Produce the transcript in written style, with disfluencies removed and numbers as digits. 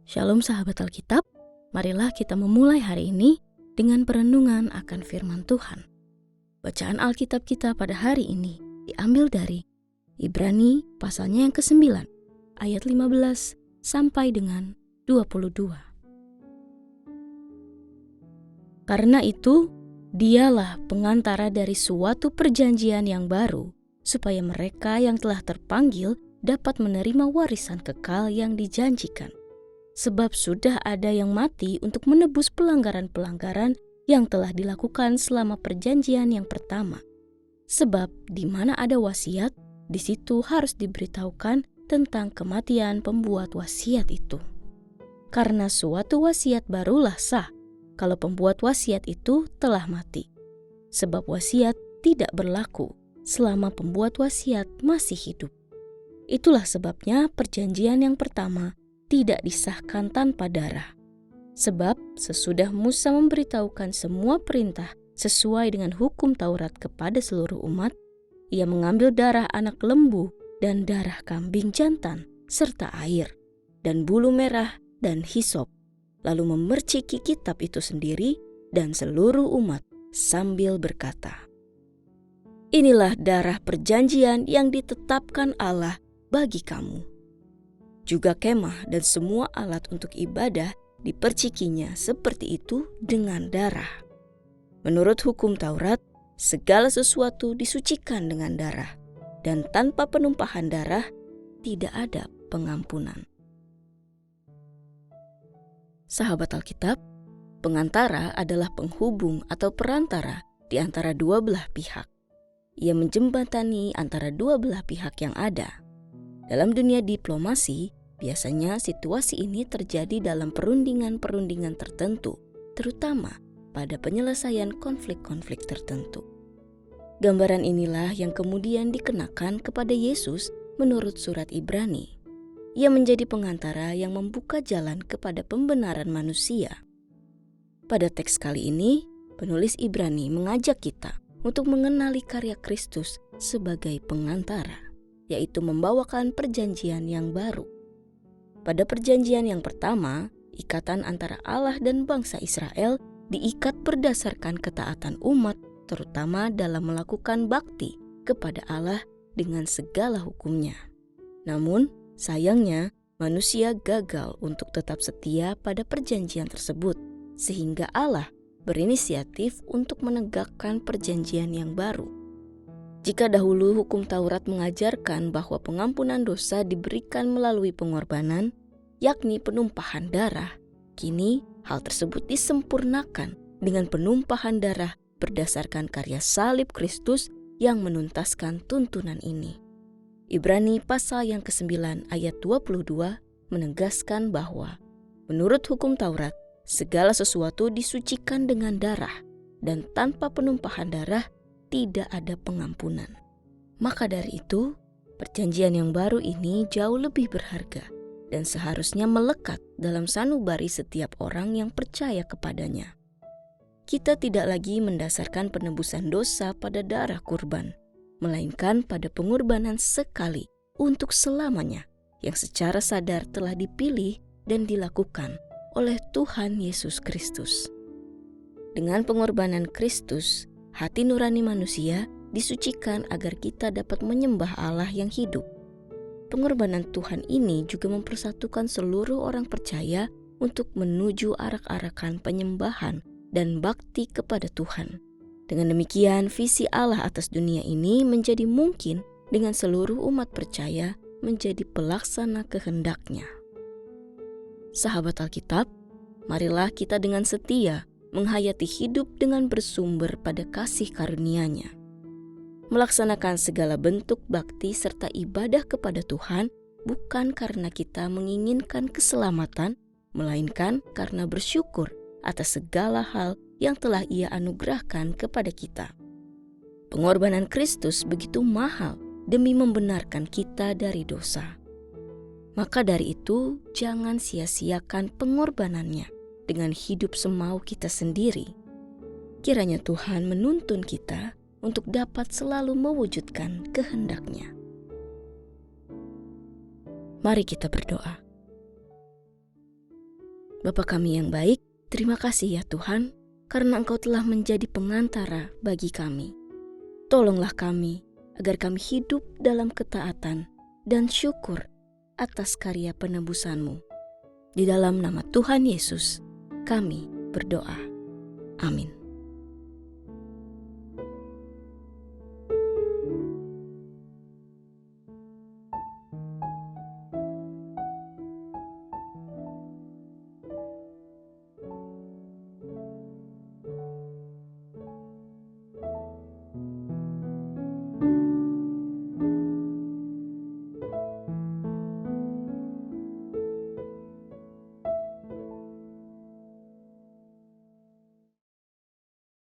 Shalom sahabat Alkitab, marilah kita memulai hari ini dengan perenungan akan firman Tuhan. Bacaan Alkitab kita pada hari ini diambil dari Ibrani pasalnya yang ke-9, ayat 15 sampai dengan 22. Karena itu, dialah pengantara dari suatu perjanjian yang baru, supaya mereka yang telah terpanggil dapat menerima warisan kekal yang dijanjikan. Sebab sudah ada yang mati untuk menebus pelanggaran-pelanggaran yang telah dilakukan selama perjanjian yang pertama. Sebab di mana ada wasiat, di situ harus diberitahukan tentang kematian pembuat wasiat itu. Karena suatu wasiat barulah sah, kalau pembuat wasiat itu telah mati. Sebab wasiat tidak berlaku selama pembuat wasiat masih hidup. Itulah sebabnya perjanjian yang pertama tidak disahkan tanpa darah. Sebab sesudah Musa memberitahukan semua perintah sesuai dengan hukum Taurat kepada seluruh umat, ia mengambil darah anak lembu dan darah kambing jantan serta air dan bulu merah dan hisop, lalu memerciki kitab itu sendiri dan seluruh umat sambil berkata, "Inilah darah perjanjian yang ditetapkan Allah bagi kamu." Juga kemah dan semua alat untuk ibadah dipercikinya seperti itu dengan darah. Menurut hukum Taurat, segala sesuatu disucikan dengan darah, dan tanpa penumpahan darah tidak ada pengampunan. Sahabat Alkitab, pengantara adalah penghubung atau perantara di antara dua belah pihak. Ia menjembatani antara dua belah pihak yang ada. Dalam dunia diplomasi, biasanya situasi ini terjadi dalam perundingan-perundingan tertentu, terutama pada penyelesaian konflik-konflik tertentu. Gambaran inilah yang kemudian dikenakan kepada Yesus menurut surat Ibrani. Ia menjadi pengantara yang membuka jalan kepada pembenaran manusia. Pada teks kali ini, penulis Ibrani mengajak kita untuk mengenali karya Kristus sebagai pengantara, yaitu membawakan perjanjian yang baru. Pada perjanjian yang pertama, ikatan antara Allah dan bangsa Israel diikat berdasarkan ketaatan umat, terutama dalam melakukan bakti kepada Allah dengan segala hukumnya. Namun, sayangnya, manusia gagal untuk tetap setia pada perjanjian tersebut, sehingga Allah berinisiatif untuk menegakkan perjanjian yang baru. Jika dahulu hukum Taurat mengajarkan bahwa pengampunan dosa diberikan melalui pengorbanan, yakni penumpahan darah, kini hal tersebut disempurnakan dengan penumpahan darah berdasarkan karya salib Kristus yang menuntaskan tuntunan ini. Ibrani pasal yang ke-9 ayat 22 menegaskan bahwa menurut hukum Taurat, segala sesuatu disucikan dengan darah, dan tanpa penumpahan darah tidak ada pengampunan. Maka dari itu, perjanjian yang baru ini jauh lebih berharga dan seharusnya melekat dalam sanubari setiap orang yang percaya kepadanya. Kita tidak lagi mendasarkan penebusan dosa pada darah kurban, melainkan pada pengorbanan sekali untuk selamanya yang secara sadar telah dipilih dan dilakukan oleh Tuhan Yesus Kristus. Dengan pengorbanan Kristus, hati nurani manusia disucikan agar kita dapat menyembah Allah yang hidup. Pengorbanan Tuhan ini juga mempersatukan seluruh orang percaya untuk menuju arak-arakan penyembahan dan bakti kepada Tuhan. Dengan demikian, visi Allah atas dunia ini menjadi mungkin dengan seluruh umat percaya menjadi pelaksana kehendak-Nya. Sahabat Alkitab, marilah kita dengan setia menghayati hidup dengan bersumber pada kasih karunia-Nya. Melaksanakan segala bentuk bakti serta ibadah kepada Tuhan bukan karena kita menginginkan keselamatan, melainkan karena bersyukur atas segala hal yang telah Ia anugerahkan kepada kita. Pengorbanan Kristus begitu mahal demi membenarkan kita dari dosa. Maka dari itu, jangan sia-siakan pengorbanannya dengan hidup semau kita sendiri. Kiranya Tuhan menuntun kita untuk dapat selalu mewujudkan kehendak-Nya. Mari kita berdoa. Bapa kami yang baik, terima kasih ya Tuhan, karena Engkau telah menjadi pengantara bagi kami. Tolonglah kami, agar kami hidup dalam ketaatan dan syukur atas karya penebusan-Mu. Di dalam nama Tuhan Yesus, kami berdoa. Amin.